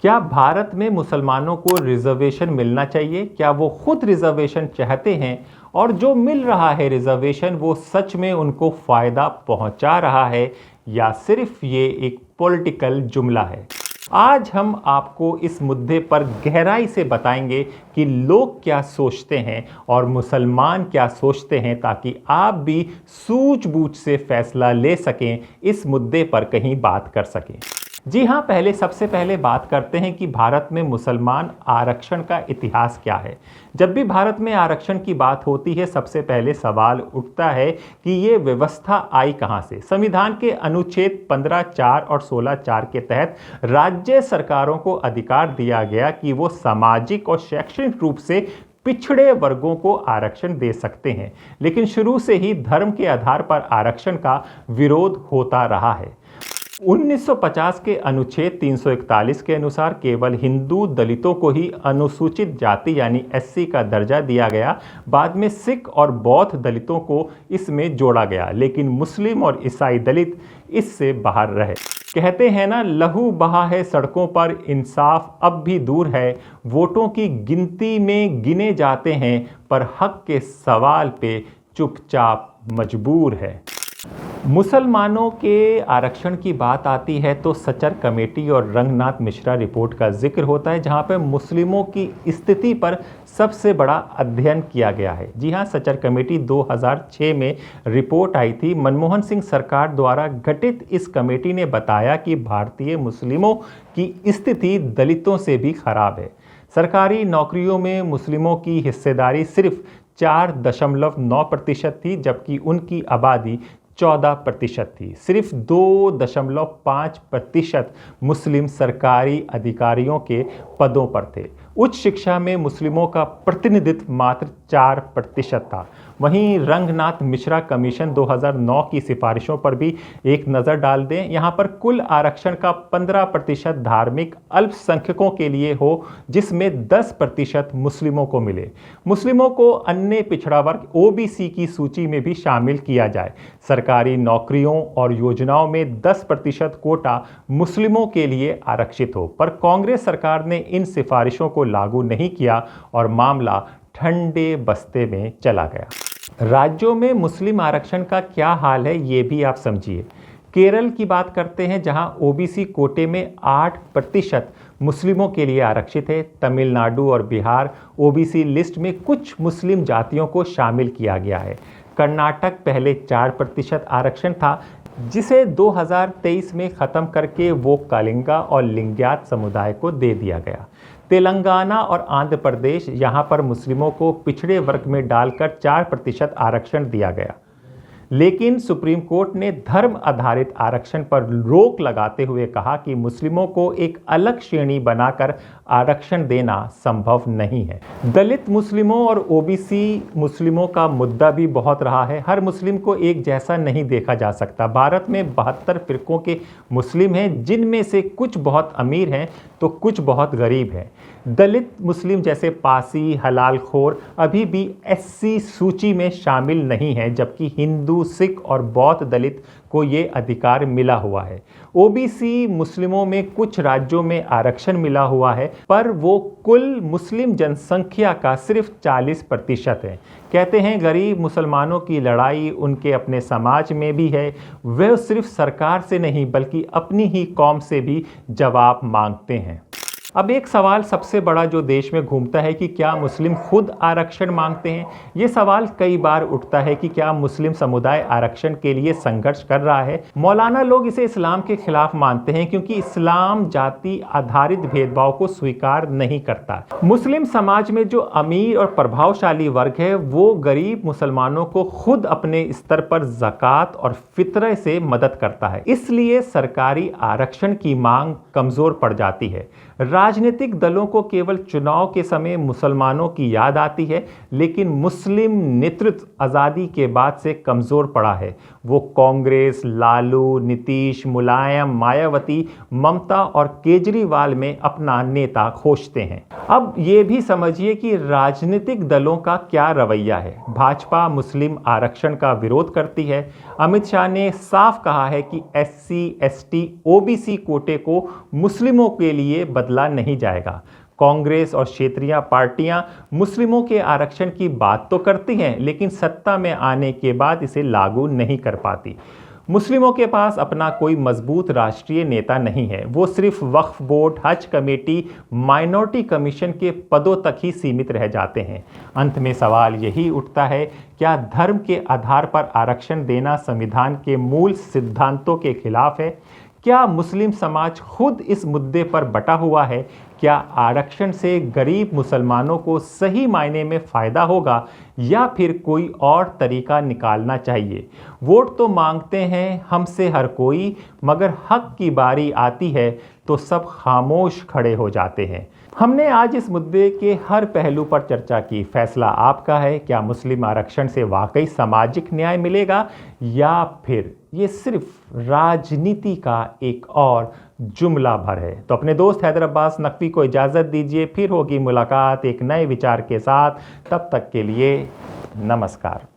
क्या भारत में मुसलमानों को रिजर्वेशन मिलना चाहिए? क्या वो खुद रिजर्वेशन चाहते हैं? और जो मिल रहा है रिजर्वेशन वो सच में उनको फ़ायदा पहुंचा रहा है या सिर्फ ये एक पॉलिटिकल जुमला है? आज हम आपको इस मुद्दे पर गहराई से बताएंगे कि लोग क्या सोचते हैं और मुसलमान क्या सोचते हैं, ताकि आप भी सूझबूझ से फैसला ले सकें, इस मुद्दे पर कहीं बात कर सकें। जी हाँ, सबसे पहले बात करते हैं कि भारत में मुसलमान आरक्षण का इतिहास क्या है। जब भी भारत में आरक्षण की बात होती है, सबसे पहले सवाल उठता है कि ये व्यवस्था आई कहाँ से। संविधान के अनुच्छेद 15(4) और 16(4) के तहत राज्य सरकारों को अधिकार दिया गया कि वो सामाजिक और शैक्षणिक रूप से पिछड़े वर्गों को आरक्षण दे सकते हैं, लेकिन शुरू से ही धर्म के आधार पर आरक्षण का विरोध होता रहा है। 1950 के अनुच्छेद 341 के अनुसार केवल हिंदू दलितों को ही अनुसूचित जाति यानी एससी का दर्जा दिया गया। बाद में सिख और बौद्ध दलितों को इसमें जोड़ा गया, लेकिन मुस्लिम और ईसाई दलित इससे बाहर रहे। कहते हैं ना, लहू बहा है सड़कों पर, इंसाफ अब भी दूर है। वोटों की गिनती में गिने जाते हैं, पर हक के सवाल पे चुपचाप मजबूर है। मुसलमानों के आरक्षण की बात आती है तो सचर कमेटी और रंगनाथ मिश्रा रिपोर्ट का जिक्र होता है, जहां पर मुस्लिमों की स्थिति पर सबसे बड़ा अध्ययन किया गया है। जी हां, सचर कमेटी 2006 में रिपोर्ट आई थी। मनमोहन सिंह सरकार द्वारा गठित इस कमेटी ने बताया कि भारतीय मुस्लिमों की स्थिति दलितों से भी खराब है। सरकारी नौकरियों में मुस्लिमों की हिस्सेदारी सिर्फ 4.9% थी, जबकि उनकी आबादी 14% थी। सिर्फ 2.5% मुस्लिम सरकारी अधिकारियों के पदों पर थे। उच्च शिक्षा में मुस्लिमों का प्रतिनिधित्व मात्र 4% था। वहीं रंगनाथ मिश्रा कमीशन 2009 की सिफारिशों पर भी एक नज़र डाल दें। यहाँ पर कुल आरक्षण का 15% धार्मिक अल्पसंख्यकों के लिए हो, जिसमें 10% मुस्लिमों को मिले। मुस्लिमों को अन्य पिछड़ा वर्ग ओबीसी की सूची में भी शामिल किया जाए। सरकारी नौकरियों और योजनाओं में 10% कोटा मुस्लिमों के लिए आरक्षित हो, पर कांग्रेस सरकार ने इन सिफारिशों को लागू नहीं किया और मामला ठंडे बस्ते में चला गया। राज्यों में मुस्लिम आरक्षण का क्या हाल है, ये भी आप समझिए। केरल की बात करते हैं, जहां ओबीसी कोटे में 8% मुस्लिमों के लिए आरक्षित है। तमिलनाडु और बिहार ओबीसी लिस्ट में कुछ मुस्लिम जातियों को शामिल किया गया है। कर्नाटक पहले 4% आरक्षण था, जिसे 2023 में ख़त्म करके वो कलिंगा और लिंगायत समुदाय को दे दिया गया। तेलंगाना और आंध्र प्रदेश, यहाँ पर मुस्लिमों को पिछड़े वर्ग में डालकर 4% आरक्षण दिया गया, लेकिन सुप्रीम कोर्ट ने धर्म आधारित आरक्षण पर रोक लगाते हुए कहा कि मुस्लिमों को एक अलग श्रेणी बनाकर आरक्षण देना संभव नहीं है। दलित मुस्लिमों और ओबीसी मुस्लिमों का मुद्दा भी बहुत रहा है। हर मुस्लिम को एक जैसा नहीं देखा जा सकता। भारत में 72 फिरकों के मुस्लिम हैं, जिनमें से कुछ बहुत अमीर हैं तो कुछ बहुत गरीब हैं। दलित मुस्लिम जैसे पासी, हलालखोर अभी भी एससी सूची में शामिल नहीं है, जबकि हिंदू, सिख और बौद्ध दलित को ये अधिकार मिला हुआ है। ओबीसी मुस्लिमों में कुछ राज्यों में आरक्षण मिला हुआ है, पर वो कुल मुस्लिम जनसंख्या का सिर्फ 40% है। कहते हैं गरीब मुसलमानों की लड़ाई उनके अपने समाज में भी है। वे सिर्फ सरकार से नहीं बल्कि अपनी ही कौम से भी जवाब मांगते हैं। अब एक सवाल सबसे बड़ा जो देश में घूमता है कि क्या मुस्लिम खुद आरक्षण मांगते हैं। ये सवाल कई बार उठता है कि क्या मुस्लिम समुदाय आरक्षण के लिए संघर्ष कर रहा है। मौलाना लोग इसे इस्लाम के खिलाफ मानते हैं, क्योंकि इस्लाम जाति आधारित भेदभाव को स्वीकार नहीं करता। मुस्लिम समाज में जो अमीर और प्रभावशाली वर्ग है, वो गरीब मुसलमानों को खुद अपने स्तर पर ज़कात और फितरे से मदद करता है, इसलिए सरकारी आरक्षण की मांग कमज़ोर पड़ जाती है। राजनीतिक दलों को केवल चुनाव के समय मुसलमानों की याद आती है, लेकिन मुस्लिम नेतृत्व आज़ादी के बाद से कमज़ोर पड़ा है। वो कांग्रेस, लालू, नीतीश, मुलायम, मायावती, ममता और केजरीवाल में अपना नेता खोजते हैं। अब ये भी समझिए कि राजनीतिक दलों का क्या रवैया है। भाजपा मुस्लिम आरक्षण का विरोध करती है। अमित शाह ने साफ कहा है कि एससी, एसटी, ओबीसी कोटे को मुस्लिमों के लिए बदला नहीं जाएगा। कांग्रेस और क्षेत्रीय पार्टियां मुस्लिमों के आरक्षण की बात तो करती हैं, लेकिन सत्ता में आने के बाद इसे लागू नहीं कर पाती। मुस्लिमों के पास अपना कोई मजबूत राष्ट्रीय नेता नहीं है। वो सिर्फ वक्फ बोर्ड, हज कमेटी, माइनॉरिटी कमीशन के पदों तक ही सीमित रह जाते हैं। अंत में सवाल यही उठता है, क्या धर्म के आधार पर आरक्षण देना संविधान के मूल सिद्धांतों के खिलाफ है? क्या मुस्लिम समाज खुद इस मुद्दे पर बटा हुआ है? क्या आरक्षण से गरीब मुसलमानों को सही मायने में फ़ायदा होगा या फिर कोई और तरीका निकालना चाहिए? वोट तो मांगते हैं हमसे हर कोई, मगर हक की बारी आती है तो सब खामोश खड़े हो जाते हैं। हमने आज इस मुद्दे के हर पहलू पर चर्चा की। फैसला आपका है। क्या मुस्लिम आरक्षण से वाकई सामाजिक न्याय मिलेगा या फिर ये सिर्फ राजनीति का एक और जुमला भर है? तो अपने दोस्त हैदर अब्बास नकवी को इजाज़त दीजिए। फिर होगी मुलाकात एक नए विचार के साथ। तब तक के लिए नमस्कार।